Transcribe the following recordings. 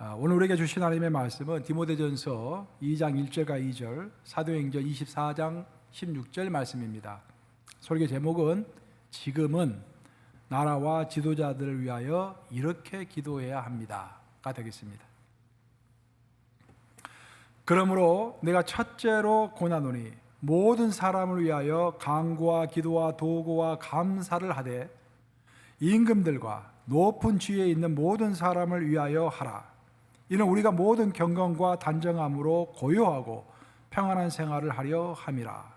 오늘 우리에게 주신 하나님의 말씀은 디모데전서 2장 1절과 2절, 사도행전 24장 16절 말씀입니다. 설교 제목은 지금은 나라와 지도자들을 위하여 이렇게 기도해야 합니다가 되겠습니다. 그러므로 내가 첫째로 권하노니 모든 사람을 위하여 간구와 기도와 도구와 감사를 하되 임금들과 높은 지위에 있는 모든 사람을 위하여 하라. 이는 우리가 모든 경건과 단정함으로 고요하고 평안한 생활을 하려 함이라.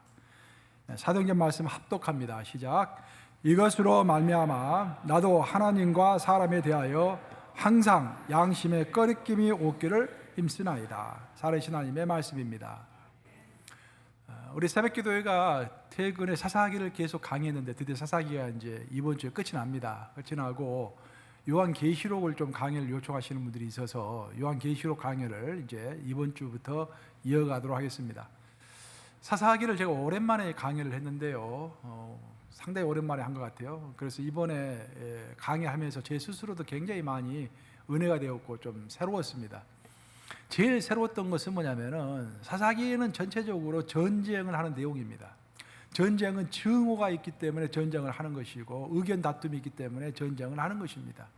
사도행전 말씀 합독합니다. 시작. 이것으로 말미암아 나도 하나님과 사람에 대하여 항상 양심의 꺼리낌이 없기를 힘쓰나이다. 살아계신 하나님의 말씀입니다. 우리 새벽기도회가 퇴근에 사사기를 계속 강의했는데 드디어 사사기가 이제 이번 주에 끝이 납니다. 끝이 나고 요한계시록을 좀 강의를 요청하시는 분들이 있어서 요한계시록 강의를 이제 이번 주부터 이어가도록 하겠습니다. 사사기를 제가 오랜만에 강의를 했는데요, 상당히 오랜만에 한 것 같아요. 그래서 이번에 강의하면서 제 스스로도 굉장히 많이 은혜가 되었고 좀 새로웠습니다. 제일 새로웠던 것은 뭐냐면은 사사기는 전체적으로 전쟁을 하는 내용입니다. 전쟁은 증오가 있기 때문에 전쟁을 하는 것이고 의견 다툼이 있기 때문에 전쟁을 하는 것입니다.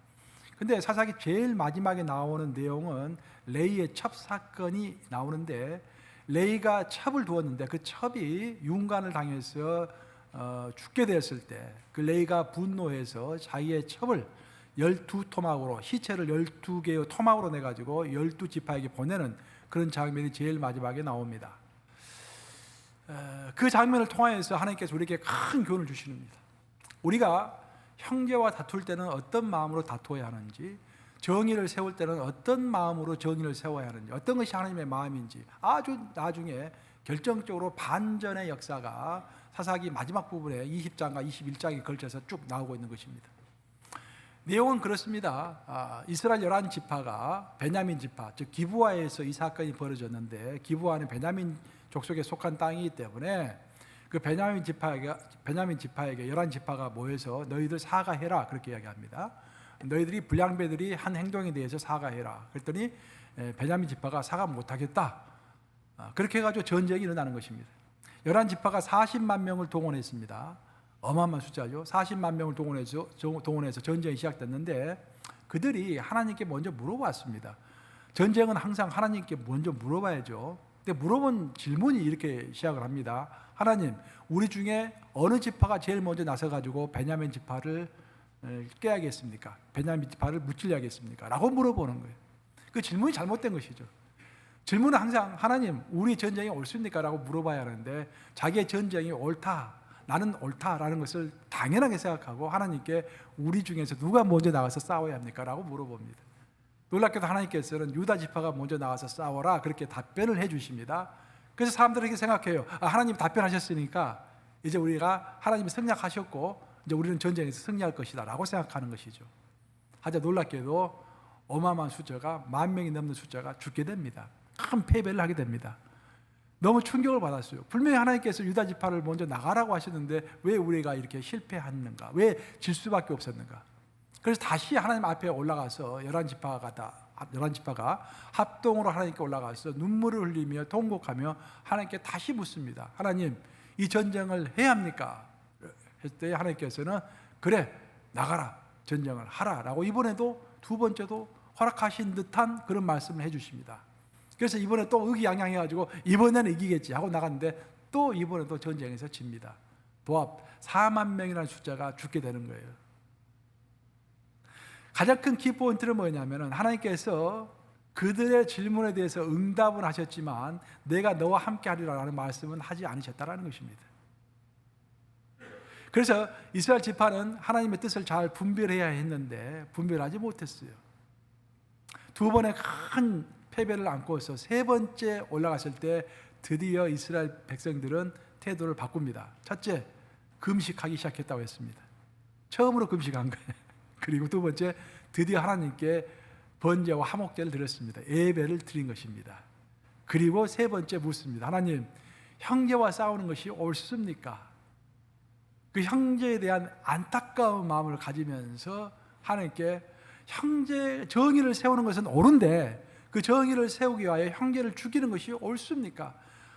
근데 사사기 제일 마지막에 나오는 내용은 레이의 첩 사건이 나오는데, 레이가 첩을 두었는데 그 첩이 윤관을 당해서 죽게 되었을 때 그 레이가 분노해서 자기의 첩을 12토막으로, 시체를 12개의 토막으로 내가지고 12지파에게 보내는 그런 장면이 제일 마지막에 나옵니다. 그 장면을 통하여서 하나님께서 우리에게 큰 교훈을 주십니다. 우리가 형제와 다툴 때는 어떤 마음으로 다투어야 하는지, 정의를 세울 때는 어떤 마음으로 정의를 세워야 하는지, 어떤 것이 하나님의 마음인지 아주 나중에 결정적으로 반전의 역사가 사사기 마지막 부분에 20장과 21장에 걸쳐서 쭉 나오고 있는 것입니다. 내용은 그렇습니다. 이스라엘 11지파가 베냐민 지파, 즉 기브아에서 이 사건이 벌어졌는데, 기브아는 베냐민 족속에 속한 땅이기 때문에 그 베냐민 지파에게 11지파가 모여서 너희들 사과해라, 그렇게 이야기합니다. 너희들이 불량배들이 한 행동에 대해서 사과해라. 그랬더니 베냐민 지파가 사과 못하겠다. 그렇게 해가지고 전쟁이 일어나는 것입니다. 11지파가 40만 명을 동원했습니다. 어마어마한 숫자죠. 40만 명을 동원해서 전쟁이 시작됐는데, 그들이 하나님께 먼저 물어봤습니다. 전쟁은 항상 하나님께 먼저 물어봐야죠. 근데 물어본 질문이 이렇게 시작을 합니다. 하나님, 우리 중에 어느 지파가 제일 먼저 나서가지고 베냐민 지파를 깨야겠습니까? 베냐민 지파를 무찔러야겠습니까? 라고 물어보는 거예요. 그 질문이 잘못된 것이죠. 질문은 항상 하나님, 우리 전쟁이 옳습니까? 라고 물어봐야 하는데, 자기의 전쟁이 옳다, 나는 옳다라는 것을 당연하게 생각하고 하나님께 우리 중에서 누가 먼저 나가서 싸워야 합니까? 라고 물어봅니다. 놀랍게도 하나님께서는 유다 지파가 먼저 나가서 싸워라, 그렇게 답변을 해 주십니다. 그래서 사람들이 이렇게 생각해요. 하나님이 답변하셨으니까 이제 우리가 하나님이 승리하셨고 이제 우리는 전쟁에서 승리할 것이다 라고 생각하는 것이죠. 하지만 놀랍게도 어마어마한 숫자가, 10,000명이 넘는 숫자가 죽게 됩니다. 큰 패배를 하게 됩니다. 너무 충격을 받았어요. 분명히 하나님께서 유다 지파를 먼저 나가라고 하셨는데 왜 우리가 이렇게 실패했는가? 왜 질 수밖에 없었는가? 그래서 다시 하나님 앞에 올라가서 11지파가 합동으로 하나님께 올라가서 눈물을 흘리며 통곡하며 하나님께 다시 묻습니다. 하나님, 이 전쟁을 해야 합니까? 했을 때 하나님께서는 그래, 나가라, 전쟁을 하라 라고 이번에도 두 번째도 허락하신 듯한 그런 말씀을 해 주십니다. 그래서 이번에 또 의기양양해가지고 이번에는 이기겠지 하고 나갔는데 또 이번에도 전쟁에서 집니다. 도합 4만 명이라는 숫자가 죽게 되는 거예요. 가장 큰 키포인트는 뭐냐면 하나님께서 그들의 질문에 대해서 응답을 하셨지만 내가 너와 함께 하리라는 말씀은 하지 않으셨다는 것입니다. 그래서 이스라엘 지파는 하나님의 뜻을 잘 분별해야 했는데 분별하지 못했어요. 두 번의 큰 패배를 안고서 세 번째 올라갔을 때 드디어 이스라엘 백성들은 태도를 바꿉니다. 첫째, 금식하기 시작했다고 했습니다. 처음으로 금식한 거예요. 그리고 두 번째, 드디어 하나님께 번제와 화목제를 드렸습니다. 예배를 드린 것입니다. 그리고 세 번째 묻습니다. 하나님, 형제와 싸우는 것이 옳습니까? 그 형제에 대한 안타까운 마음을 가지면서 하나님께 형제 정의를 세우는 것은 옳은데 그 정의를 세우기 위하여 형제를 죽이는 것이 옳습니까?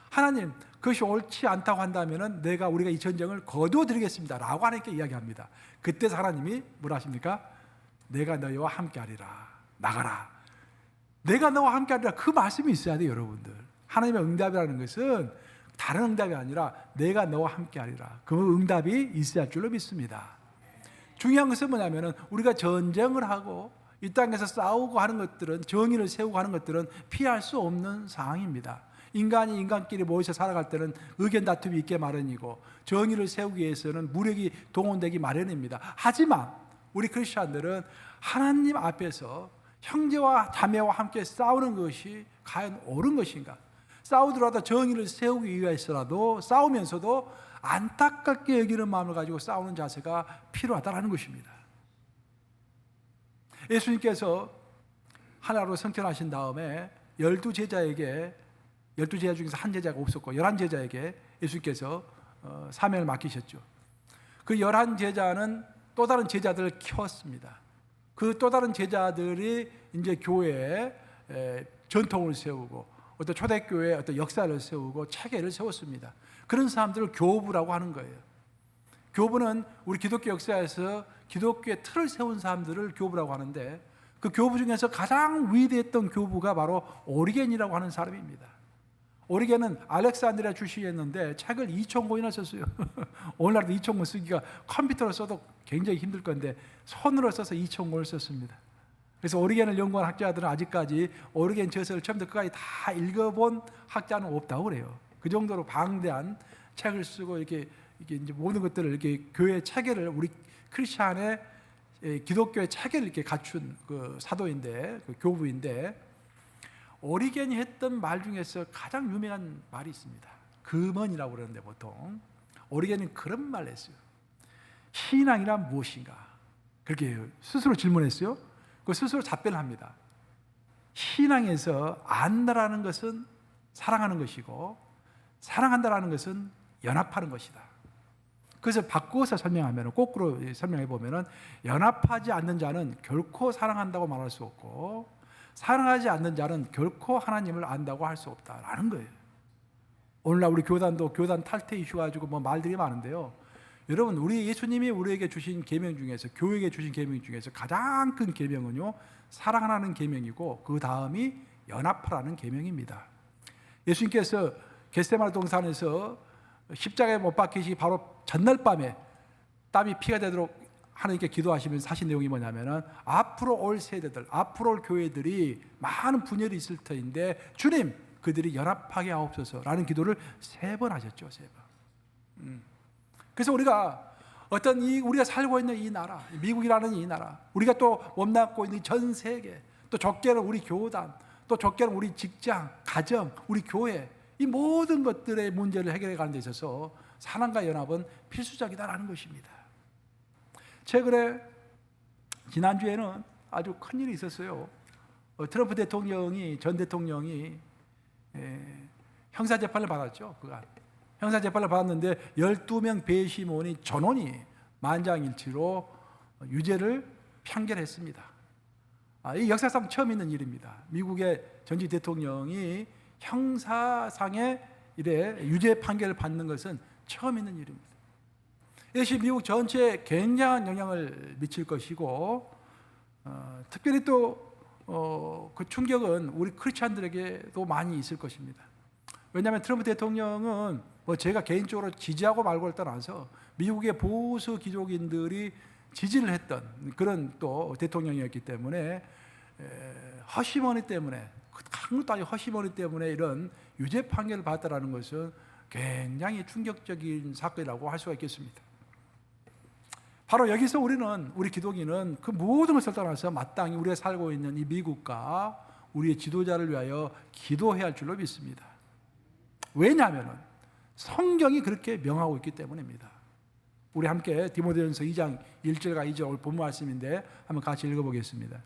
하나님, 그것이 옳지 않다고 한다면 우리가 이 전쟁을 거두어 드리겠습니다 라고 하나님께 이야기합니다. 그때 하나님이 뭐라 하십니까? 내가 너희와 함께하리라. 나가라. 내가 너와 함께하리라. 그 말씀이 있어야 돼요, 여러분들. 하나님의 응답이라는 것은 다른 응답이 아니라 내가 너와 함께하리라. 그 응답이 있어야 할 줄로 믿습니다. 중요한 것은 뭐냐면은 우리가 전쟁을 하고 이 땅에서 싸우고 하는 것들은, 정의를 세우고 하는 것들은 피할 수 없는 상황입니다. 인간이 인간끼리 모여서 살아갈 때는 의견 다툼이 있게 마련이고 정의를 세우기 위해서는 무력이 동원되기 마련입니다. 하지만 우리 크리스천들은 하나님 앞에서 형제와 자매와 함께 싸우는 것이 과연 옳은 것인가? 싸우더라도 정의를 세우기 위해서라도 싸우면서도 안타깝게 여기는 마음을 가지고 싸우는 자세가 필요하다는 것입니다. 예수님께서 하나로 성천하신 다음에 12제자에게 12제자 중에서 한 제자가 없었고 11제자에게 예수님께서 사명을 맡기셨죠. 그 11제자는 또 다른 제자들을 키웠습니다. 그 또 다른 제자들이 이제 교회에 전통을 세우고 어떤 초대교회의 어떤 역사를 세우고 체계를 세웠습니다. 그런 사람들을 교부라고 하는 거예요. 교부는 우리 기독교 역사에서 기독교의 틀을 세운 사람들을 교부라고 하는데 그 교부 중에서 가장 위대했던 교부가 바로 오리겐이라고 하는 사람입니다. 오리겐은 알렉산드리아 출신이었는데 책을 2,000권이나 썼어요. 오늘날도 2,000권 쓰기가 컴퓨터로 써도 굉장히 힘들 건데 손으로 써서 2,000권을 썼습니다. 그래서 오리겐을 연구한 학자들은 아직까지 오리겐 저서를 처음부터 끝까지 다 읽어본 학자는 없다고 그래요. 그 정도로 방대한 책을 쓰고 이게 이제 모든 것들을 이렇게 교회 체계를 우리 크리스천의 기독교의 체계를 이렇게 갖춘 그 사도인데, 그 교부인데, 오리겐이 했던 말 중에서 가장 유명한 말이 있습니다. 금언이라고 그러는데 보통 오리겐은 그런 말을 했어요. 신앙이란 무엇인가? 그렇게 스스로 질문했어요. 그 스스로 답변을 합니다. 신앙에서 안다라는 것은 사랑하는 것이고 사랑한다라는 것은 연합하는 것이다. 그래서 바꾸어서 설명하면, 거꾸로 설명해 보면은, 연합하지 않는 자는 결코 사랑한다고 말할 수 없고 사랑하지 않는 자는 결코 하나님을 안다고 할 수 없다라는 거예요. 오늘날 우리 교단도 교단 탈퇴 이슈 가지고 뭐 말들이 많은데요. 여러분, 우리 예수님이 우리에게 주신 계명 중에서, 교회에게 주신 계명 중에서 가장 큰 계명은요, 사랑하라는 계명이고 그 다음이 연합하라는 계명입니다. 예수님께서 겟세마네 동산에서 십자가에 못 박히시 바로 전날 밤에 땀이 피가 되도록 하나님께 기도하시면서 하신 내용이 뭐냐면은, 앞으로 올 세대들, 앞으로 올 교회들이 많은 분열이 있을 터인데 주님, 그들이 연합하게 하옵소서라는 기도를 3번 하셨죠. 3번. 그래서 우리가 우리가 살고 있는 이 나라, 미국이라는 이 나라, 우리가 또 몸담고 있는 전 세계, 또 적게는 우리 교단, 또 적게는 우리 직장, 가정, 우리 교회, 이 모든 것들의 문제를 해결해 가는 데 있어서 사랑과 연합은 필수적이다라는 것입니다. 최근에 지난주에는 아주 큰일이 있었어요. 트럼프 전 대통령이 형사재판을 받았죠. 그간 형사재판을 받았는데 12명 배심원이 전원이 만장일치로 유죄를 판결했습니다. 이 역사상 처음 있는 일입니다. 미국의 전직 대통령이 형사상의 유죄 판결을 받는 것은 처음 있는 일입니다. 이것이 미국 전체에 굉장한 영향을 미칠 것이고, 특별히 또 그 충격은 우리 크리스찬들에게도 많이 있을 것입니다. 왜냐하면 트럼프 대통령은 제가 개인적으로 지지하고 말고를 떠나서 미국의 보수 기독인들이 지지를 했던 그런 또 대통령이었기 때문에, 허심원이 때문에, 한국도 아니고 허심원이 때문에 이런 유죄 판결을 받았다는 것은 굉장히 충격적인 사건이라고 할 수가 있겠습니다. 바로 여기서 우리 기독인은 그 모든 것을 떠나서 마땅히 우리가 살고 있는 이 미국과 우리의 지도자를 위하여 기도해야 할 줄로 믿습니다. 왜냐하면 성경이 그렇게 명하고 있기 때문입니다. 우리 함께 디모데전서 2장 1절과 2절 오늘 본문 말씀인데 한번 같이 읽어보겠습니다.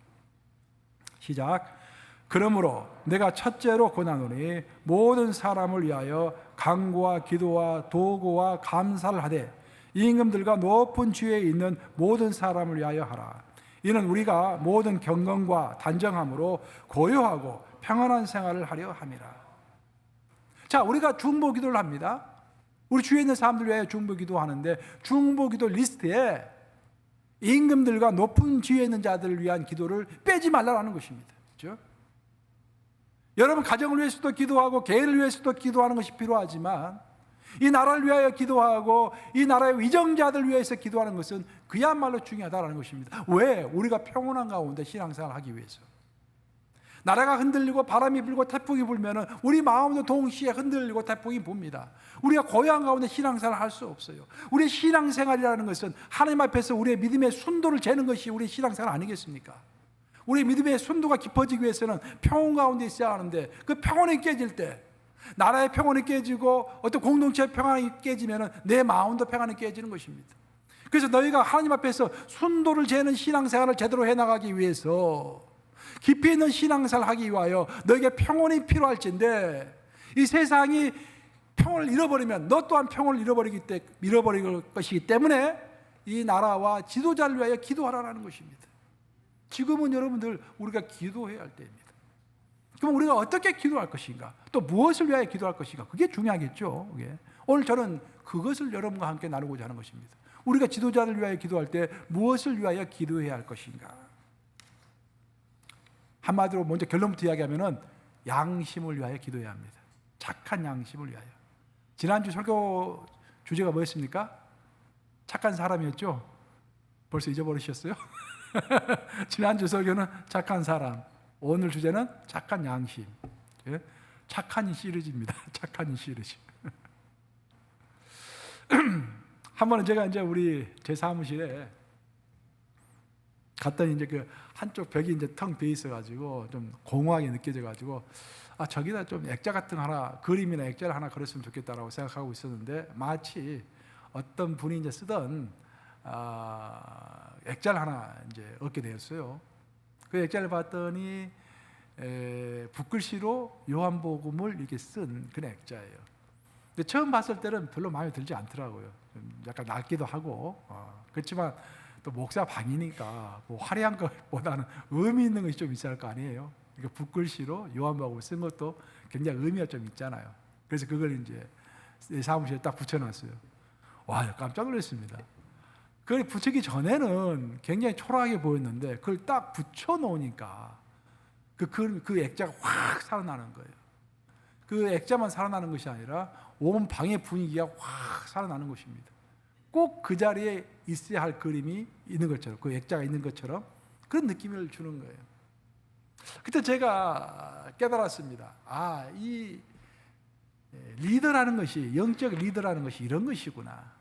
시작. 그러므로 내가 첫째로 권하노니 모든 사람을 위하여 간구와 기도와 도구와 감사를 하되 임금들과 높은 지위에 있는 모든 사람을 위하여 하라. 이는 우리가 모든 경건과 단정함으로 고요하고 평안한 생활을 하려 함이라. 자, 우리가 중보 기도를 합니다. 우리 주위에 있는 사람들 위해 중보 기도하는데 중보 기도 리스트에 임금들과 높은 지위에 있는 자들을 위한 기도를 빼지 말라는 것입니다. 그렇죠? 여러분 가정을 위해서도 기도하고 개인을 위해서도 기도하는 것이 필요하지만 이 나라를 위하여 기도하고 이 나라의 위정자들 위해서 기도하는 것은 그야말로 중요하다는 것입니다. 왜? 우리가 평온한 가운데 신앙생활을 하기 위해서. 나라가 흔들리고 바람이 불고 태풍이 불면은 우리 마음도 동시에 흔들리고 태풍이 붑니다. 우리가 고요한 가운데 신앙생활을 할 수 없어요. 우리의 신앙생활이라는 것은 하나님 앞에서 우리의 믿음의 순도를 재는 것이 우리의 신앙생활 아니겠습니까? 우리의 믿음의 순도가 깊어지기 위해서는 평온 가운데 있어야 하는데 그 평온이 깨질 때 나라의 평온이 깨지고 어떤 공동체의 평안이 깨지면은 내 마음도 평안이 깨지는 것입니다. 그래서 너희가 하나님 앞에서 순도를 재는 신앙생활을 제대로 해나가기 위해서 깊이 있는 신앙생활을 하기 위하여 너에게 평온이 필요할진데 이 세상이 평온을 잃어버리면 너 또한 평온을 잃어버릴 것이기 때문에 이 나라와 지도자를 위하여 기도하라는 것입니다. 지금은 여러분들 우리가 기도해야 할 때입니다. 그럼 우리가 어떻게 기도할 것인가? 또 무엇을 위하여 기도할 것인가? 그게 중요하겠죠. 그게. 오늘 저는 그것을 여러분과 함께 나누고자 하는 것입니다. 우리가 지도자를 위하여 기도할 때 무엇을 위하여 기도해야 할 것인가? 한마디로 먼저 결론부터 이야기하면은 양심을 위하여 기도해야 합니다. 착한 양심을 위하여. 지난주 설교 주제가 뭐였습니까? 착한 사람이었죠? 벌써 잊어버리셨어요? 지난주 설교는 착한 사람, 오늘 주제는 착한 양심. 착한 시리즈입니다. 착한 시리즈. 한 번은 제가 이제 제 사무실에 갔더니 이제 그 한쪽 벽이 이제 텅 비어 있어가지고 좀 공허하게 느껴져가지고 저기다 좀 액자 같은 거 하나, 그림이나 액자를 하나 걸었으면 좋겠다라고 생각하고 있었는데 마치 어떤 분이 이제 쓰던 액자를 하나 이제 얻게 되었어요. 그 액자를 봤더니 붓글씨로 요한복음을 이렇게 쓴 그런 액자예요. 근데 처음 봤을 때는 별로 마음에 들지 않더라고요. 좀 약간 낡기도 하고 그렇지만 또 목사 방이니까 뭐 화려한 것보다는 의미 있는 것이 좀 있어야 할 거 아니에요. 그러니까 붓글씨로 요한복음을 쓴 것도 굉장히 의미가 좀 있잖아요. 그래서 그걸 이제 내 사무실에 딱 붙여놨어요. 와, 깜짝 놀랐습니다. 그걸 붙이기 전에는 굉장히 초라하게 보였는데 그걸 딱 붙여놓으니까 그 액자가 확 살아나는 거예요. 그 액자만 살아나는 것이 아니라 온 방의 분위기가 확 살아나는 것입니다. 꼭 그 자리에 있어야 할 그림이 있는 것처럼, 그 액자가 있는 것처럼 그런 느낌을 주는 거예요. 그때 제가 깨달았습니다. 이 리더라는 것이, 영적 리더라는 것이 이런 것이구나.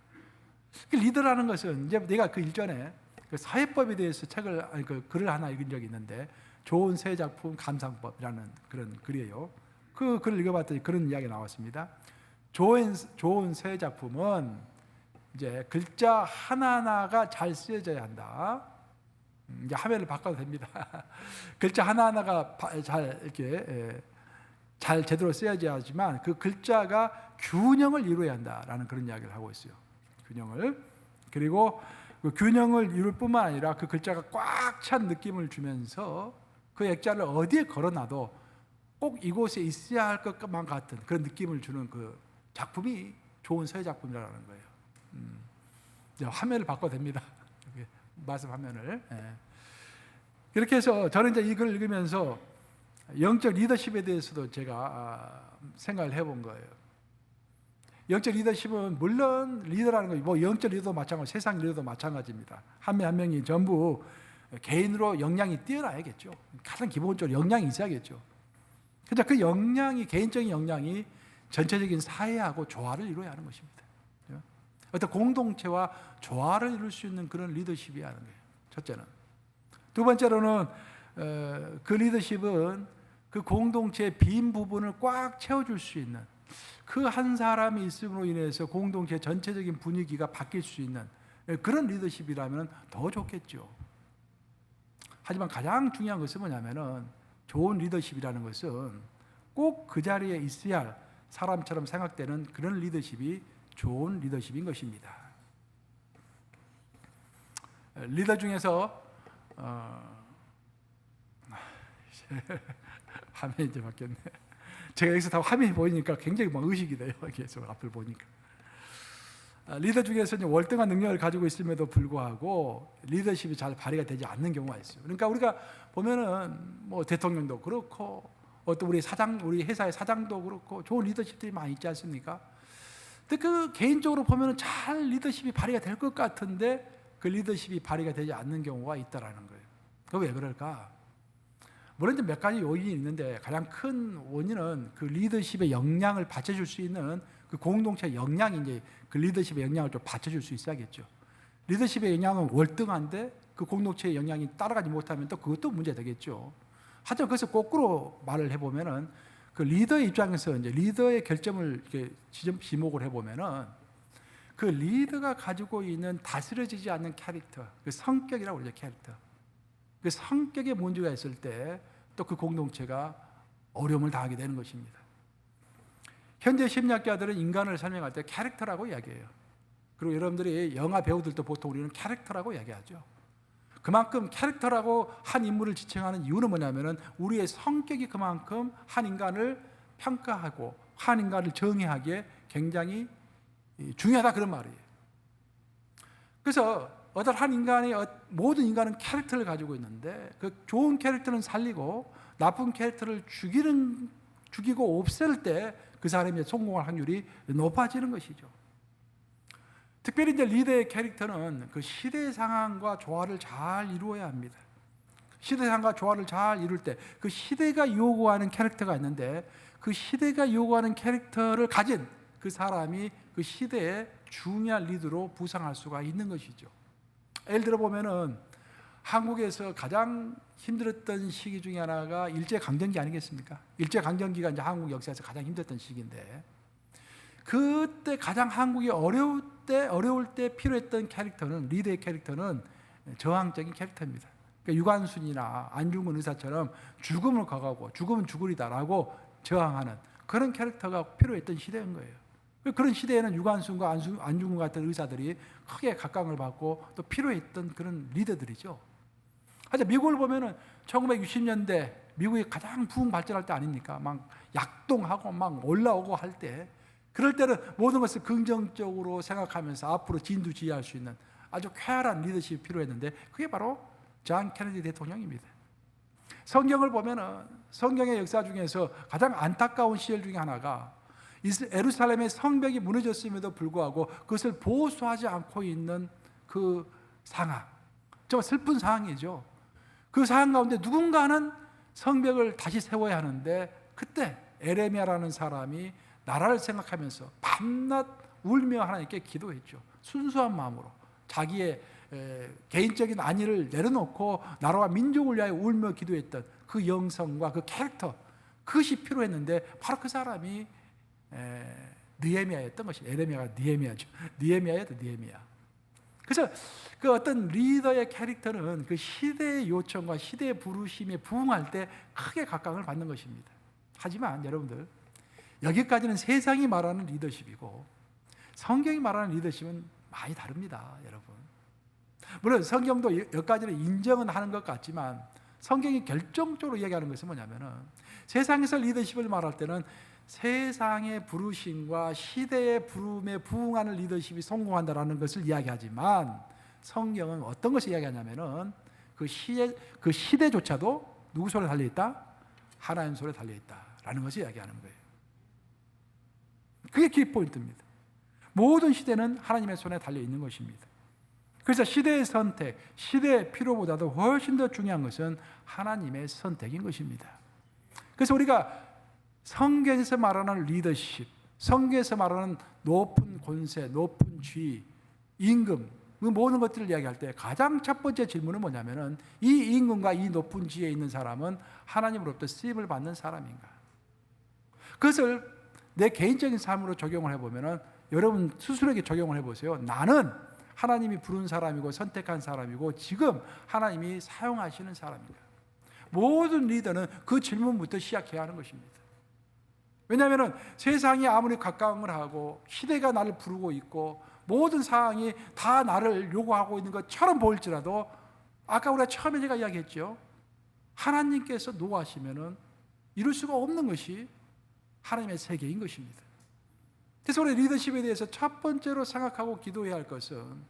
그 리더라는 것은 이제 내가 그 일전에 그 사회법에 대해서 글을 하나 읽은 적이 있는데 좋은 새 작품 감상법이라는 그런 글이에요. 그 글을 읽어봤더니 그런 이야기가 나왔습니다. 좋은 새 작품은 이제 글자 하나하나가 잘 쓰여져야 한다. 이제 화면을 바꿔도 됩니다. 글자 하나하나가 잘 제대로 쓰여져야 하지만 그 글자가 균형을 이루어야 한다라는 그런 이야기를 하고 있어요. 균형을. 그리고 그 균형을 이룰 뿐만 아니라 그 글자가 꽉 찬 느낌을 주면서 그 액자를 어디에 걸어놔도 꼭 이곳에 있어야 할 것만 같은 그런 느낌을 주는 그 작품이 좋은 서예 작품이라는 거예요. 이제 화면을 바꿔도 됩니다. 말씀 화면을. 이렇게 해서 저는 이제 이걸 읽으면서 영적 리더십에 대해서도 제가 생각을 해본 거예요. 영적 리더십은 물론 리더라는 거, 뭐 영적 리더도 마찬가지고 세상 리더도 마찬가지입니다. 한 명 한 명이 전부 개인으로 역량이 뛰어나야겠죠. 가장 기본적으로 역량이 있어야겠죠. 그러니까 그 역량이, 개인적인 역량이 전체적인 사회하고 조화를 이루어야 하는 것입니다. 어떤 공동체와 조화를 이룰 수 있는 그런 리더십이 하는 거예요. 첫째는. 두 번째로는 그 리더십은 그 공동체의 빈 부분을 꽉 채워줄 수 있는 그 한 사람이 있음으로 인해서 공동체 전체적인 분위기가 바뀔 수 있는 그런 리더십이라면 더 좋겠죠. 하지만 가장 중요한 것은 뭐냐면은 좋은 리더십이라는 것은 꼭 그 자리에 있어야 할 사람처럼 생각되는 그런 리더십이 좋은 리더십인 것입니다. 리더 중에서 화면이 이제 바뀌었네. 제가 여기서 다 화면이 보이니까 굉장히 막 의식이 돼요. 계속 앞을 보니까. 리더 중에서는 월등한 능력을 가지고 있음에도 불구하고 리더십이 잘 발휘가 되지 않는 경우가 있어요. 그러니까 우리가 보면은 뭐 대통령도 그렇고 또 우리 회사의 사장도 그렇고 좋은 리더십들이 많이 있지 않습니까? 근데 그 개인적으로 보면은 잘 리더십이 발휘가 될 것 같은데 그 리더십이 발휘가 되지 않는 경우가 있다라는 거예요. 그 왜 그럴까? 물론 이제 몇 가지 요인이 있는데 가장 큰 원인은 그 리더십의 역량을 받쳐줄 수 있는 그 공동체 역량이 이제 그 리더십의 역량을 좀 받쳐줄 수 있어야겠죠. 리더십의 역량은 월등한데 그 공동체의 역량이 따라가지 못하면 또 그것도 문제 되겠죠. 하지만 그래서 거꾸로 말을 해보면은 그 리더의 입장에서 이제 리더의 결점을 이렇게 지목을 해보면은 그 리더가 가지고 있는 다스려지지 않는 캐릭터, 그 성격이라고 그러죠. 캐릭터. 그 성격에 문제가 있을 때 또 그 공동체가 어려움을 당하게 되는 것입니다. 현재 심리학자들은 인간을 설명할 때 캐릭터라고 이야기해요. 그리고 여러분들이 영화 배우들도 보통 우리는 캐릭터라고 이야기하죠. 그만큼 캐릭터라고 한 인물을 지칭하는 이유는 뭐냐면은 우리의 성격이 그만큼 한 인간을 평가하고 한 인간을 정의하기에 굉장히 중요하다 그런 말이에요. 그래서 어떤 한 인간이 모든 인간은 캐릭터를 가지고 있는데 그 좋은 캐릭터는 살리고 나쁜 캐릭터를 죽이고 없앨 때 그 사람이 성공할 확률이 높아지는 것이죠. 특별히 이제 리더의 캐릭터는 그 시대 상황과 조화를 잘 이루어야 합니다. 시대 상황과 조화를 잘 이룰 때 그 시대가 요구하는 캐릭터가 있는데 그 시대가 요구하는 캐릭터를 가진 그 사람이 그 시대의 중요한 리더로 부상할 수가 있는 것이죠. 예를 들어 보면은 한국에서 가장 힘들었던 시기 중에 하나가 일제강점기 아니겠습니까? 일제강점기가 이제 한국 역사에서 가장 힘들었던 시기인데 그때 가장 한국이 어려울 때 필요했던 캐릭터는 리더의 캐릭터는 저항적인 캐릭터입니다. 그러니까 유관순이나 안중근 의사처럼 죽음을 각오하고 죽으면 죽으리다라고 저항하는 그런 캐릭터가 필요했던 시대인 거예요. 그런 시대에는 유관순과 안중근 같은 의사들이 크게 각광을 받고 또 필요했던 그런 리더들이죠. 하여튼 미국을 보면은 1960년대 미국이 가장 부흥 발전할 때 아닙니까? 막 약동하고 막 올라오고 할 때 그럴 때는 모든 것을 긍정적으로 생각하면서 앞으로 진두지휘할 수 있는 아주 쾌활한 리더십이 필요했는데 그게 바로 존 케네디 대통령입니다. 성경을 보면은 성경의 역사 중에서 가장 안타까운 시절 중에 하나가 예루살렘의 성벽이 무너졌음에도 불구하고 그것을 보수하지 않고 있는 그 상황, 정말 슬픈 상황이죠. 그 상황 가운데 누군가는 성벽을 다시 세워야 하는데 그때 에레미야라는 사람이 나라를 생각하면서 밤낮 울며 하나님께 기도했죠. 순수한 마음으로 자기의 개인적인 안위를 내려놓고 나라와 민족을 위하여 울며 기도했던 그 영성과 그 캐릭터, 그것이 필요했는데 바로 그 사람이 느헤미야였던 것이 에레미야가 느헤미야죠. 느헤미야였던 느헤미야. 그래서 그 어떤 리더의 캐릭터는 그 시대의 요청과 시대의 부르심에 부응할 때 크게 각광을 받는 것입니다. 하지만 여러분들 여기까지는 세상이 말하는 리더십이고 성경이 말하는 리더십은 많이 다릅니다, 여러분. 물론 성경도 여기까지는 인정은 하는 것 같지만 성경이 결정적으로 얘기하는 것은 뭐냐면은 세상에서 리더십을 말할 때는 세상의 부르심과 시대의 부름에 부응하는 리더십이 성공한다라는 것을 이야기하지만 성경은 어떤 것을 이야기하냐면은 그 시대조차도 누구 손에 달려있다? 하나님 손에 달려있다라는 것을 이야기하는 거예요. 그게 키포인트입니다. 모든 시대는 하나님의 손에 달려있는 것입니다. 그래서 시대의 선택, 시대의 필요보다도 훨씬 더 중요한 것은 하나님의 선택인 것입니다. 그래서 우리가 성경에서 말하는 리더십, 성경에서 말하는 높은 권세, 높은 지위, 임금, 그 모든 것들을 이야기할 때 가장 첫 번째 질문은 뭐냐면은 이 임금과 이 높은 지위에 있는 사람은 하나님으로부터 쓰임을 받는 사람인가? 그것을 내 개인적인 삶으로 적용을 해보면은 여러분 스스로에게 적용을 해보세요. 나는 하나님이 부른 사람이고 선택한 사람이고 지금 하나님이 사용하시는 사람인가? 모든 리더는 그 질문부터 시작해야 하는 것입니다. 왜냐하면 세상이 아무리 각광을 하고 시대가 나를 부르고 있고 모든 상황이 다 나를 요구하고 있는 것처럼 보일지라도 아까 우리가 처음에 제가 이야기했죠. 하나님께서 노하시면은 이룰 수가 없는 것이 하나님의 세계인 것입니다. 그래서 우리 리더십에 대해서 첫 번째로 생각하고 기도해야 할 것은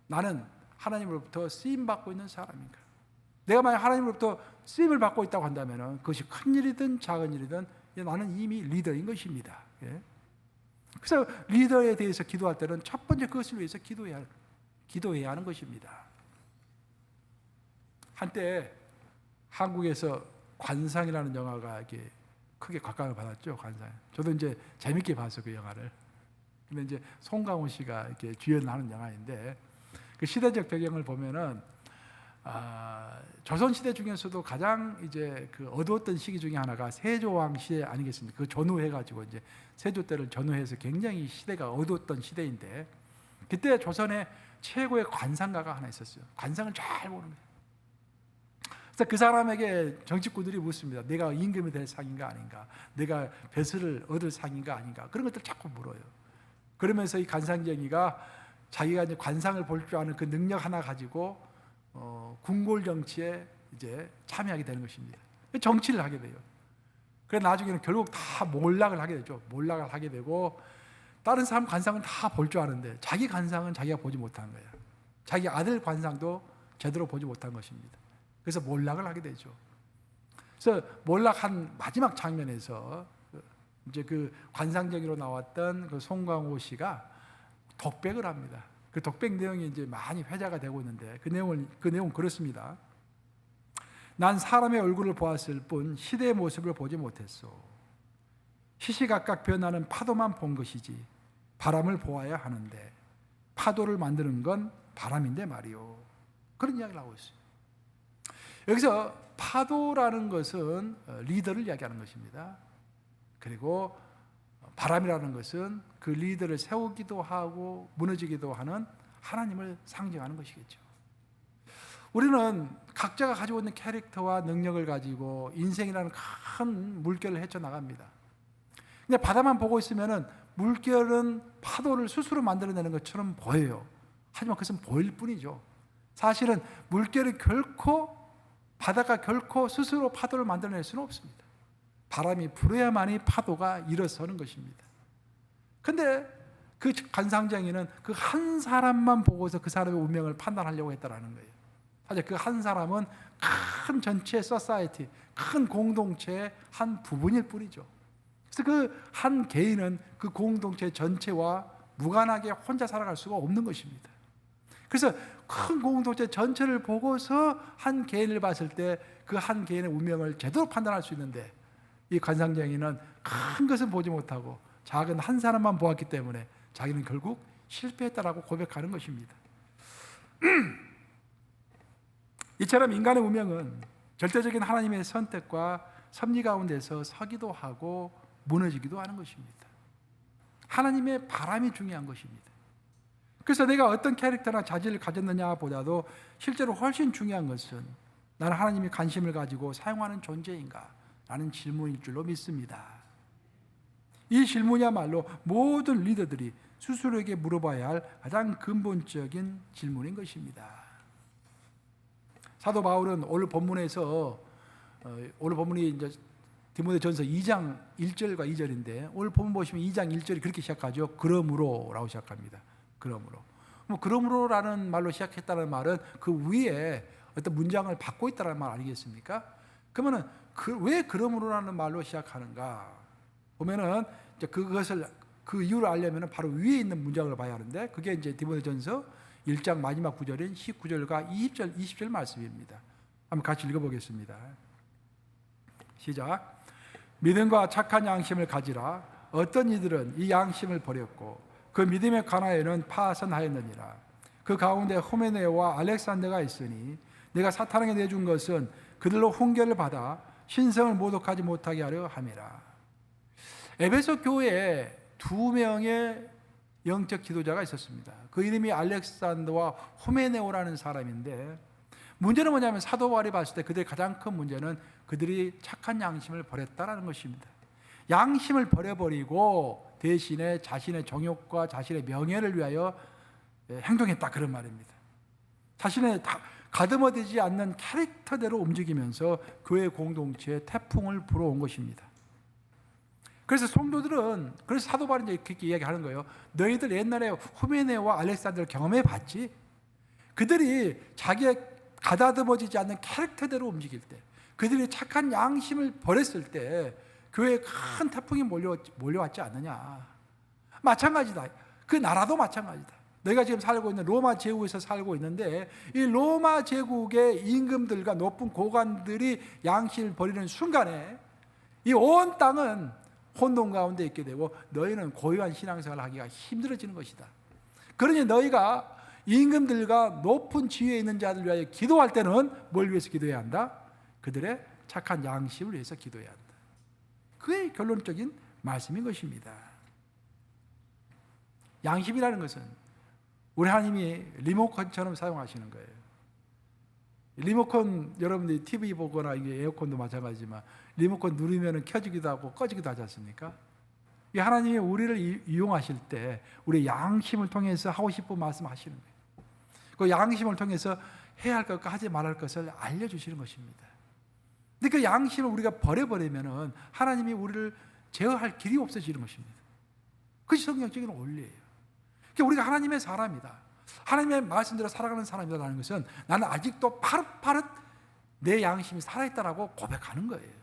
나는 하나님으로부터 쓰임받고 있는 사람인가? 내가 만약 하나님으로부터 쓰임을 받고 있다고 한다면 그것이 큰 일이든 작은 일이든 나는 이미 리더인 것입니다. 그래서 리더에 대해서 기도할 때는 첫 번째 그것을 위해서 기도해야 하는 것입니다. 한때 한국에서 관상이라는 영화가 이렇게 크게 각광을 받았죠. 관상. 저도 이제 재밌게 봐서 그 영화를. 근데 이제 송강호 씨가 이렇게 주연하는 영화인데 그 시대적 배경을 보면은 조선 시대 중에서도 가장 이제 그 어두웠던 시기 중에 하나가 세조왕 시대 아니겠습니까? 그 전후해가지고 이제 세조 때를 전후해서 굉장히 시대가 어두웠던 시대인데 그때 조선에 최고의 관상가가 하나 있었어요. 관상을 잘 보는 거예요. 그래서 그 사람에게 정치꾼들이 묻습니다. 내가 임금이 될 상인가 아닌가? 내가 벼슬을 얻을 상인가 아닌가? 그런 것들 자꾸 물어요. 그러면서 이 관상쟁이가 자기가 이제 관상을 볼 줄 아는 그 능력 하나 가지고 궁궐 정치에 이제 참여하게 되는 것입니다. 정치를 하게 돼요. 그래 나중에는 결국 다 몰락을 하게 되죠. 몰락을 하게 되고 다른 사람 관상은 다 볼 줄 아는데 자기 관상은 자기가 보지 못한 거예요. 자기 아들 관상도 제대로 보지 못한 것입니다. 그래서 몰락을 하게 되죠. 그래서 몰락한 마지막 장면에서 이제 그 관상쟁이로 나왔던 그 송강호 씨가 독백을 합니다. 그 독백 내용이 이제 많이 회자가 되고 있는데 그 내용 그렇습니다. 난 사람의 얼굴을 보았을 뿐 시대의 모습을 보지 못했소. 시시각각 변하는 파도만 본 것이지 바람을 보아야 하는데 파도를 만드는 건 바람인데 말이오. 그런 이야기를 하고 있어요. 여기서 파도라는 것은 리더를 이야기하는 것입니다. 그리고 바람이라는 것은 그 리더를 세우기도 하고 무너지기도 하는 하나님을 상징하는 것이겠죠. 우리는 각자가 가지고 있는 캐릭터와 능력을 가지고 인생이라는 큰 물결을 헤쳐나갑니다. 근데 바다만 보고 있으면 물결은 파도를 스스로 만들어내는 것처럼 보여요. 하지만 그것은 보일 뿐이죠. 사실은 물결이 바다가 결코 스스로 파도를 만들어낼 수는 없습니다. 바람이 불어야만이 파도가 일어서는 것입니다. 그런데 그 관상쟁이는 그 한 사람만 보고서 그 사람의 운명을 판단하려고 했다는 거예요. 사실 그 한 사람은 큰 전체 소사이티, 큰 공동체의 한 부분일 뿐이죠. 그래서 그 한 개인은 그 공동체 전체와 무관하게 혼자 살아갈 수가 없는 것입니다. 그래서 큰 공동체 전체를 보고서 한 개인을 봤을 때 그 한 개인의 운명을 제대로 판단할 수 있는데 이 관상쟁이는 큰 것은 보지 못하고 작은 한 사람만 보았기 때문에 자기는 결국 실패했다라고 고백하는 것입니다. 이처럼 인간의 운명은 절대적인 하나님의 선택과 섭리 가운데서 서기도 하고 무너지기도 하는 것입니다. 하나님의 바람이 중요한 것입니다. 그래서 내가 어떤 캐릭터나 자질을 가졌느냐 보다도 실제로 훨씬 중요한 것은 나는 하나님이 관심을 가지고 사용하는 존재인가? 라는 질문일 줄로 믿습니다. 이 질문이야말로 모든 리더들이 스스로에게 물어봐야 할 가장 근본적인 질문인 것입니다. 사도 바울은 오늘 본문이 이제 디모데전서 2장 1절과 2절인데 오늘 본문 보시면 2장 1절이 그렇게 시작하죠. 그러므로라고 시작합니다. 그러므로라는 말로 시작했다는 말은 그 위에 어떤 문장을 받고 있다는 말 아니겠습니까? 그러면은 왜 그러므로라는 말로 시작하는가? 보면은 이제 그 이유를 알려면은 바로 위에 있는 문장을 봐야 하는데 그게 이제 디모데전서 1장 마지막 구절인 19절과 20절 말씀입니다. 한번 같이 읽어보겠습니다. 시작. 믿음과 착한 양심을 가지라. 어떤 이들은 이 양심을 버렸고 그 믿음의 가나에는 파선하였느니라. 그 가운데 후메네오와 알렉산더가 있으니 내가 사탄에게 내준 것은 그들로 훈계를 받아 신성을 모독하지 못하게 하려 함이라. 에베소 교회에 2명의 영적 지도자가 있었습니다. 그 이름이 알렉산더와 후메네오라는 사람인데 문제는 뭐냐면 사도 바울이 봤을 때 그들의 가장 큰 문제는 그들이 착한 양심을 버렸다는 것입니다. 양심을 버려버리고 대신에 자신의 정욕과 자신의 명예를 위하여 행동했다 그런 말입니다. 자신의 가다듬어지지 않는 캐릭터대로 움직이면서 교회 공동체에 태풍을 불어온 것입니다. 그래서 성도들은, 그래서 사도 바울이 이제 그렇게 이야기하는 거예요. 너희들 옛날에 후메네와 알렉산더를 경험해 봤지? 그들이 자기의 가다듬어지지 않는 캐릭터대로 움직일 때, 그들이 착한 양심을 버렸을 때 교회에 큰 태풍이 몰려왔지 않느냐. 마찬가지다. 그 나라도 마찬가지다. 너희가 지금 살고 있는 로마 제국에서 살고 있는데, 이 로마 제국의 임금들과 높은 고관들이 양심을 버리는 순간에 이 온 땅은 혼돈 가운데 있게 되고 너희는 고요한 신앙생활을 하기가 힘들어지는 것이다. 그러니 너희가 임금들과 높은 지위에 있는 자들 위하여 기도할 때는 뭘 위해서 기도해야 한다? 그들의 착한 양심을 위해서 기도해야 한다. 그게 결론적인 말씀인 것입니다. 양심이라는 것은 우리 하나님이 리모컨처럼 사용하시는 거예요. 리모컨, 여러분들이 TV 보거나 이게 에어컨도 마찬가지지만 리모컨 누르면 켜지기도 하고 꺼지기도 하지 않습니까? 이 하나님이 우리를 이용하실 때 우리 양심을 통해서 하고 싶은 말씀 하시는 거예요. 그 양심을 통해서 해야 할 것과 하지 말할 것을 알려주시는 것입니다. 근데 그 양심을 우리가 버려버리면 하나님이 우리를 제어할 길이 없어지는 것입니다. 그것이 성경적인 원리예요. 그러니까 우리가 하나님의 사람이다, 하나님의 말씀대로 살아가는 사람이라는 것은 나는 아직도 파릇파릇 내 양심이 살아있다라고 고백하는 거예요.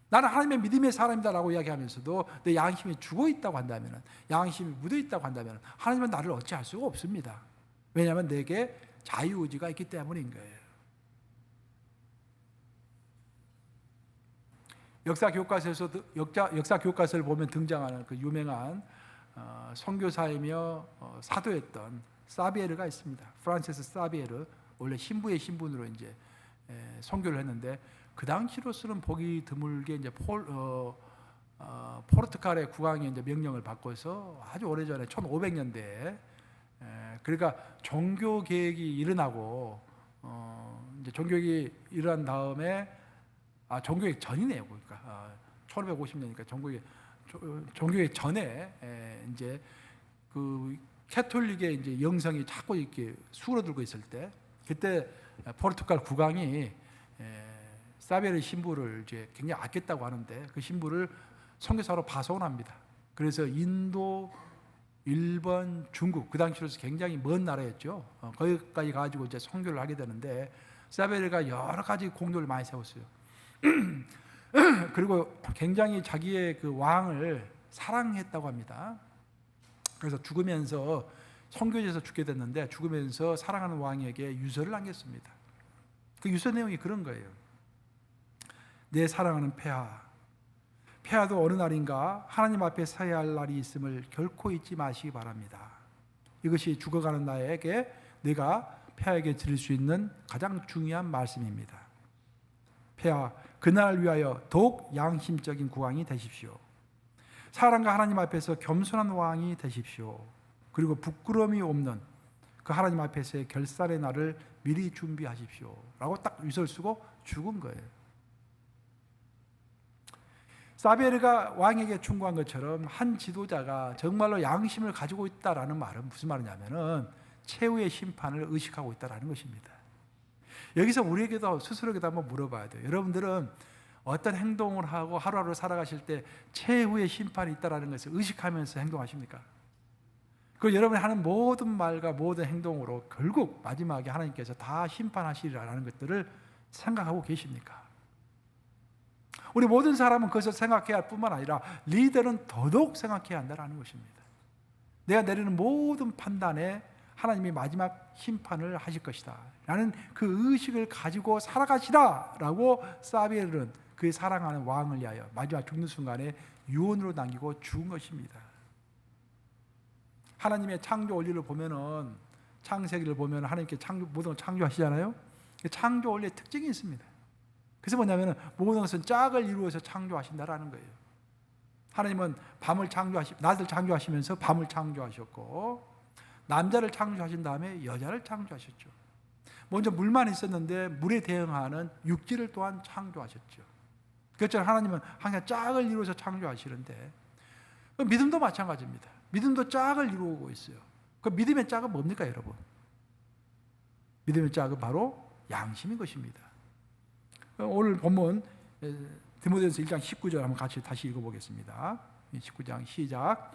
나는 하나님의 믿음의 사람이다라고 이야기하면서도 내 양심이 죽어있다고 한다면, 양심이 묻어있다고 한다면 하나님은 나를 어찌할 수가 없습니다. 왜냐하면 내게 자유의지가 있기 때문인 거예요. 역사 교과서를 보면 등장하는 그 유명한 선교사이며 사도였던 사비에르가 있습니다. 프란체스 사비에르, 원래 신부의 신분으로 이제 선교를 했는데, 그 당시로서는 보기 드물게 이제 포르투갈의 국왕이 이제 명령을 받고서 아주 오래전에 1500년대에, 그러니까 종교 개혁이 일어나고 이제 종교개혁이 일어난 다음에, 종교개혁 전이네요. 그러니까 1550년이니까 종교개혁 전에 이제 그 캐톨릭의 이제 영성이 자꾸 이렇게 수그러들고 있을 때, 그때 포르투갈 국왕이 사베르 신부를 이제 굉장히 아꼈다고 하는데, 그 신부를 선교사로 파송합니다. 그래서 인도, 일본, 중국, 그 당시로서 굉장히 먼 나라였죠. 거기까지 가지고 이제 선교를 하게 되는데, 사베르가 여러 가지 공로를 많이 세웠어요. 그리고 굉장히 자기의 그 왕을 사랑했다고 합니다. 그래서 죽으면서, 선교지에서 죽게 됐는데 죽으면서 사랑하는 왕에게 유서를 남겼습니다. 그 유서 내용이 그런 거예요. 내 사랑하는 폐하도 어느 날인가 하나님 앞에 서야 할 날이 있음을 결코 잊지 마시기 바랍니다. 이것이 죽어가는 나에게, 내가 폐하에게 드릴 수 있는 가장 중요한 말씀입니다. 폐하, 그날을 위하여 더욱 양심적인 국왕이 되십시오. 사랑과 하나님 앞에서 겸손한 왕이 되십시오. 그리고 부끄러움이 없는 그 하나님 앞에서의 결산의 날을 미리 준비하십시오. 라고 딱 유서를 쓰고 죽은 거예요. 사베르가 왕에게 충고한 것처럼 한 지도자가 정말로 양심을 가지고 있다라는 말은 무슨 말이냐면은 최후의 심판을 의식하고 있다라는 것입니다. 여기서 우리에게도, 스스로에게도 한번 물어봐야 돼요. 여러분들은 어떤 행동을 하고 하루하루 살아가실 때 최후의 심판이 있다라는 것을 의식하면서 행동하십니까? 그 여러분이 하는 모든 말과 모든 행동으로 결국 마지막에 하나님께서 다 심판하시리라는 것들을 생각하고 계십니까? 우리 모든 사람은 그것을 생각해야 할 뿐만 아니라 리더는 더더욱 생각해야 한다는 것입니다. 내가 내리는 모든 판단에 하나님이 마지막 심판을 하실 것이다 라는 그 의식을 가지고 살아가시라 라고 사비엘은 그의 사랑하는 왕을 위하여 마지막 죽는 순간에 유언으로 남기고 죽은 것입니다. 하나님의 창조 원리를 보면은, 창세기를 보면 하나님께 모든 걸 창조하시잖아요. 창조 원리의 특징이 있습니다. 그래서 뭐냐면은 모든 것은 짝을 이루어서 창조하신다라는 거예요. 하나님은 낮을 창조하시면서 밤을 창조하셨고, 남자를 창조하신 다음에 여자를 창조하셨죠. 먼저 물만 있었는데 물에 대응하는 육지를 또한 창조하셨죠. 그렇죠. 하나님은 항상 짝을 이루어서 창조하시는데, 믿음도 마찬가지입니다. 믿음도 짝을 이루고 있어요. 그 믿음의 짝은 뭡니까, 여러분? 믿음의 짝은 바로 양심인 것입니다. 오늘 본문 디모데전서 1장 19절 한번 같이 다시 읽어보겠습니다. 19장 시작.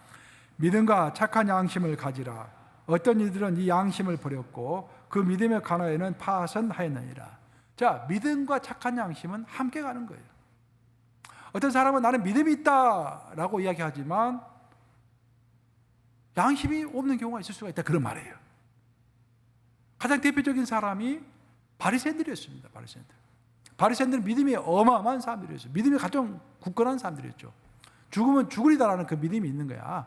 믿음과 착한 양심을 가지라. 어떤 이들은 이 양심을 버렸고 그 믿음의 간화에는 파선하였느니라. 자, 믿음과 착한 양심은 함께 가는 거예요. 어떤 사람은 나는 믿음이 있다라고 이야기하지만 양심이 없는 경우가 있을 수가 있다, 그런 말이에요. 가장 대표적인 사람이 바리새인들이었습니다. 바리새인들은 믿음이 어마어마한 사람들이었어요. 믿음이 가장 굳건한 사람들이었죠. 죽으면 죽으리다라는 그 믿음이 있는 거야.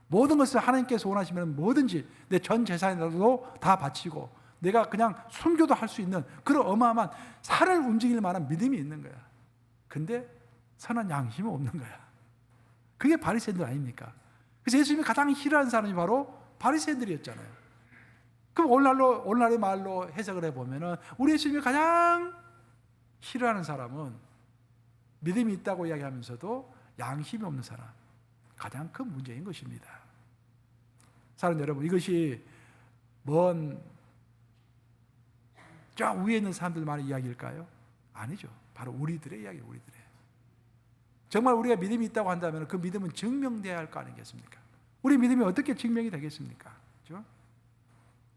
모든 것을 하나님께서 원하시면 뭐든지 내 전 재산이라도 다 바치고 내가 그냥 순교도 할 수 있는 그런 어마어마한 살을 움직일 만한 믿음이 있는 거야. 근데 선한 양심이 없는 거야. 그게 바리새인들 아닙니까? 그래서 예수님이 가장 싫어하는 사람이 바로 바리새인들이었잖아요. 그럼 오늘날의 말로 해석을 해보면은 우리 예수님이 가장 싫어하는 사람은 믿음이 있다고 이야기하면서도 양심이 없는 사람, 가장 큰 문제인 것입니다. 사랑하는 여러분, 이것이 저 위에 있는 사람들만의 이야기일까요? 아니죠. 바로 우리들의 이야기예요. 우리들의. 정말 우리가 믿음이 있다고 한다면 그 믿음은 증명돼야 할 거 아니겠습니까? 우리 믿음이 어떻게 증명이 되겠습니까? 그렇죠?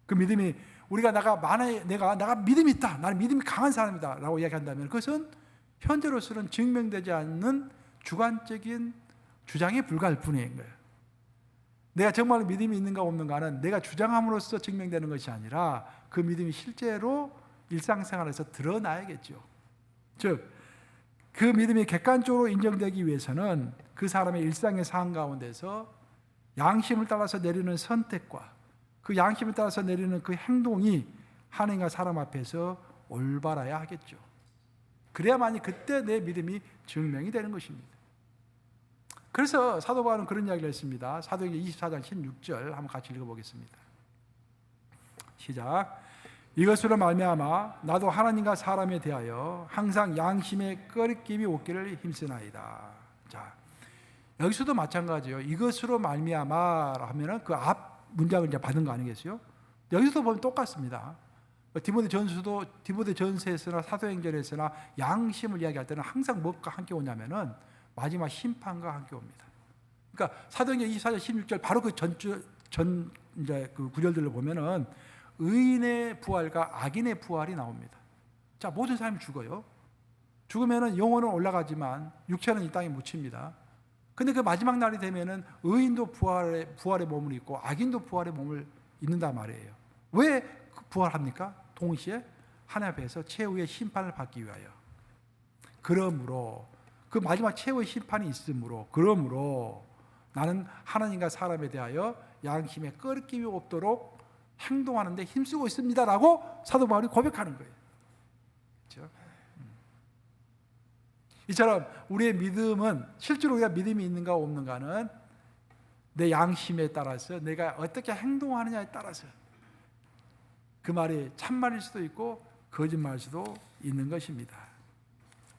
그 믿음이 내가 믿음이 있다, 나는 믿음이 강한 사람이다 라고 이야기한다면 그것은 현재로서는 증명되지 않는 주관적인 주장에 불과할 뿐인 거예요. 내가 정말 믿음이 있는가 없는가는 내가 주장함으로써 증명되는 것이 아니라 그 믿음이 실제로 일상생활에서 드러나야겠죠. 즉, 그 믿음이 객관적으로 인정되기 위해서는 그 사람의 일상의 상황 가운데서 양심을 따라서 내리는 선택과 그 양심을 따라서 내리는 그 행동이 하나님과 사람 앞에서 올바라야 하겠죠. 그래야만이 그때 내 믿음이 증명이 되는 것입니다. 그래서 사도 바울은 그런 이야기를 했습니다. 사도행전 24장 16절 한번 같이 읽어보겠습니다. 시작. 이것으로 말미암아 나도 하나님과 사람에 대하여 항상 양심의 끄리낌이 없기를 힘쓰나이다. 자, 여기서도 마찬가지예요. 이것으로 말미암아 하면은 그 앞 문장을 이제 받은 거 아니겠어요? 여기서도 보면 똑같습니다. 디모데전서에서나 사도행전에서나 양심을 이야기할 때는 항상 뭐가 함께 오냐면은 마지막 심판과 함께 옵니다. 그러니까 사도행전 24장 16절 바로 그 이제 그 구절들을 보면은 의인의 부활과 악인의 부활이 나옵니다. 자, 모든 사람이 죽어요. 죽으면은 영혼은 올라가지만 육체는 이 땅에 묻힙니다. 근데 그 마지막 날이 되면은 의인도 부활의 몸을 입고 악인도 부활의 몸을 입는단 말이에요. 왜 부활합니까? 동시에 하나님 앞에서 최후의 심판을 받기 위하여. 그러므로 그 마지막 최후의 심판이 있으므로 그러므로 나는 하나님과 사람에 대하여 양심에 끄리낌이 없도록 행동하는데 힘쓰고 있습니다라고 사도 바울이 고백하는 거예요. 그렇죠? 이처럼 우리의 믿음은 실제로 우리가 믿음이 있는가 없는가는 내 양심에 따라서 내가 어떻게 행동하느냐에 따라서 그 말이 참말일 수도 있고 거짓말일 수도 있는 것입니다.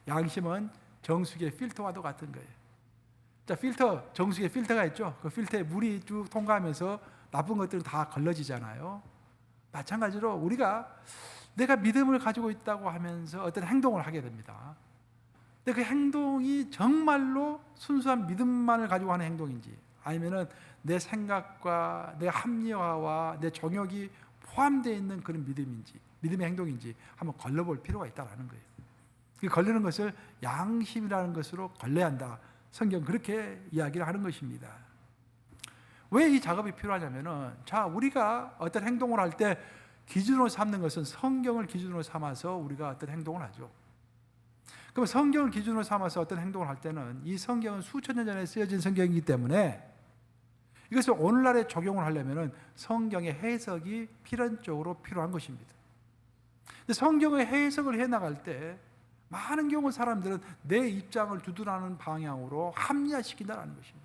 양심은 정수기의 필터와도 같은 거예요. 자, 정수기에 필터가 있죠. 그 필터에 물이 쭉 통과하면서 나쁜 것들은 다 걸러지잖아요. 마찬가지로 우리가 내가 믿음을 가지고 있다고 하면서 어떤 행동을 하게 됩니다. 근데 그 행동이 정말로 순수한 믿음만을 가지고 하는 행동인지 아니면은 내 생각과 내 합리화와 내 정욕이 포함되어 있는 그런 믿음인지, 믿음의 행동인지 한번 걸러볼 필요가 있다는 거예요. 그 걸리는 것을 양심이라는 것으로 걸러야 한다. 성경 그렇게 이야기를 하는 것입니다. 왜 이 작업이 필요하냐면은, 자, 우리가 어떤 행동을 할 때 기준으로 삼는 것은 성경을 기준으로 삼아서 우리가 어떤 행동을 하죠. 그럼 성경을 기준으로 삼아서 어떤 행동을 할 때는 이 성경은 수천 년 전에 쓰여진 성경이기 때문에 이것을 오늘날에 적용을 하려면은 성경의 해석이 필연적으로 필요한 것입니다. 근데 성경의 해석을 해 나갈 때 많은 경우 사람들은 내 입장을 두둔하는 방향으로 합리화시킨다는 것입니다.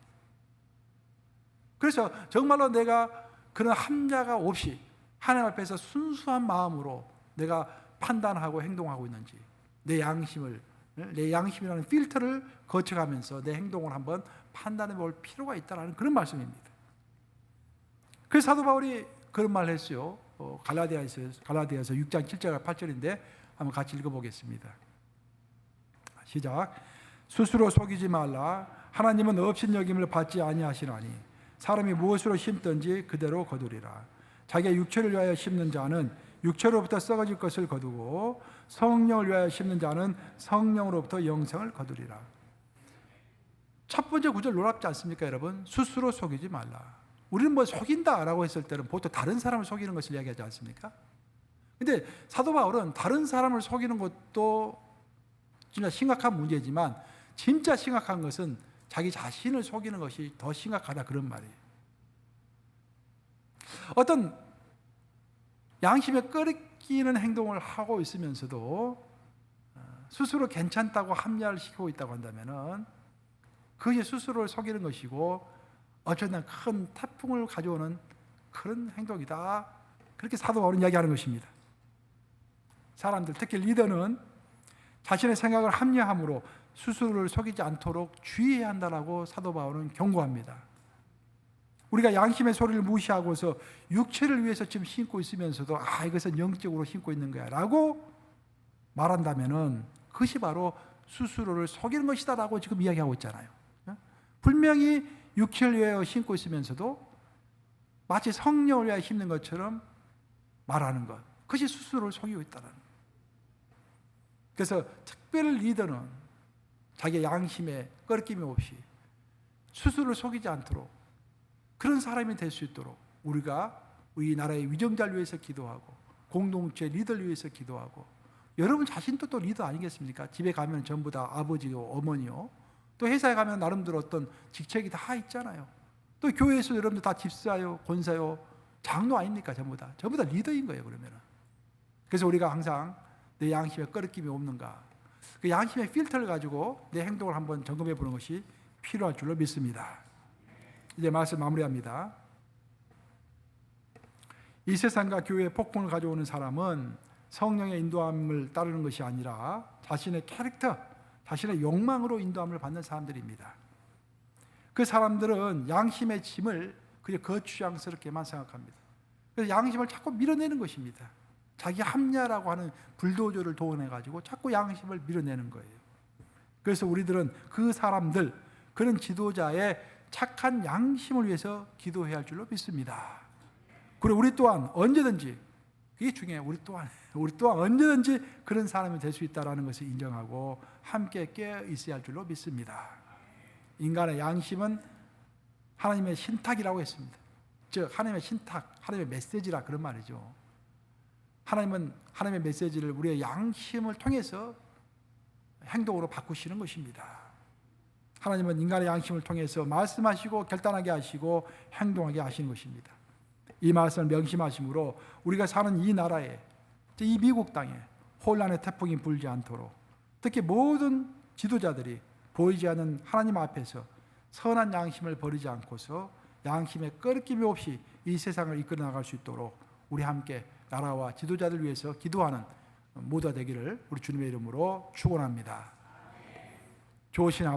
그래서 정말로 내가 그런 합리화가 없이 하나님 앞에서 순수한 마음으로 내가 판단하고 행동하고 있는지 내 양심이라는 필터를 거쳐가면서 내 행동을 한번 판단해 볼 필요가 있다는 그런 말씀입니다. 그래서 사도 바울이 그런 말을 했어요. 갈라디아서 6장 7절 8절인데 한번 같이 읽어보겠습니다. 시작. 스스로 속이지 말라. 하나님은 업신여김을 받지 아니하시나니 사람이 무엇으로 심든지 그대로 거두리라. 자기의 육체를 위하여 심는 자는 육체로부터 썩어질 것을 거두고 성령을 위하여 심는 자는 성령으로부터 영생을 거두리라. 첫 번째 구절 놀랍지 않습니까, 여러분? 스스로 속이지 말라. 우리는 뭐 속인다라고 했을 때는 보통 다른 사람을 속이는 것을 이야기하지 않습니까? 근데 사도 바울은 다른 사람을 속이는 것도 진짜 심각한 문제지만 진짜 심각한 것은 자기 자신을 속이는 것이 더 심각하다, 그런 말이에요. 어떤 양심에 끄리끼는 행동을 하고 있으면서도 스스로 괜찮다고 합리화를 시키고 있다고 한다면은 그것이 스스로를 속이는 것이고 어쩌면 큰 태풍을 가져오는 그런 행동이다. 그렇게 사도 바울은 이야기하는 것입니다. 사람들, 특히 리더는 자신의 생각을 합리화함으로 스스로를 속이지 않도록 주의해야 한다라고 사도 바울은 경고합니다. 우리가 양심의 소리를 무시하고서 육체를 위해서 지금 신고 있으면서도 이것은 영적으로 신고 있는 거야 라고 말한다면은 그것이 바로 스스로를 속이는 것이다라고 지금 이야기하고 있잖아요. 분명히 육체를 위하여 신고 있으면서도 마치 성령을 위하여 신는 것처럼 말하는 것, 그것이 스스로를 속이고 있다는 거예요. 그래서 특별히 리더는 자기의 양심에 끄러김이 없이 스스로를 속이지 않도록 그런 사람이 될 수 있도록 우리가 우리 나라의 위정자를 위해서 기도하고 공동체 리더를 위해서 기도하고, 여러분 자신도 또 리더 아니겠습니까? 집에 가면 전부 다 아버지요, 어머니요, 또 회사에 가면 나름대로 어떤 직책이 다 있잖아요. 또 교회에서 여러분들 다 집사요, 권사요, 장로 아닙니까? 전부 다 리더인 거예요. 그러면은. 그래서 우리가 항상 내 양심에 끄러김이 없는가, 그 양심의 필터를 가지고 내 행동을 한번 점검해 보는 것이 필요할 줄로 믿습니다. 이제 말씀 마무리합니다. 이 세상과 교회에 폭풍을 가져오는 사람은 성령의 인도함을 따르는 것이 아니라 자신의 캐릭터, 자신의 욕망으로 인도함을 받는 사람들입니다. 그 사람들은 양심의 짐을 그저 거추장스럽게만 생각합니다. 그래서 양심을 자꾸 밀어내는 것입니다. 자기 합리화라고 하는 불도저를 동원해가지고 자꾸 양심을 밀어내는 거예요. 그래서 우리들은 그 사람들, 그런 지도자의 착한 양심을 위해서 기도해야 할 줄로 믿습니다. 그리고 우리 또한 언제든지, 그게 중요해요. 우리 또한 언제든지 그런 사람이 될 수 있다는 것을 인정하고 함께 깨어 있어야 할 줄로 믿습니다. 인간의 양심은 하나님의 신탁이라고 했습니다. 즉 하나님의 신탁, 하나님의 메시지라 그런 말이죠. 하나님은 하나님의 메시지를 우리의 양심을 통해서 행동으로 바꾸시는 것입니다. 하나님은 인간의 양심을 통해서 말씀하시고 결단하게 하시고 행동하게 하시는 것입니다. 이 말씀을 명심하심으로 우리가 사는 이 나라에, 이 미국 땅에 혼란의 태풍이 불지 않도록, 특히 모든 지도자들이 보이지 않는 하나님 앞에서 선한 양심을 버리지 않고서 양심에 끄러김이 없이 이 세상을 이끌어 나갈 수 있도록 우리 함께 나라와 지도자들 위해서 기도하는 모두가 되기를 우리 주님의 이름으로 축원합니다. 좋으신 아버지,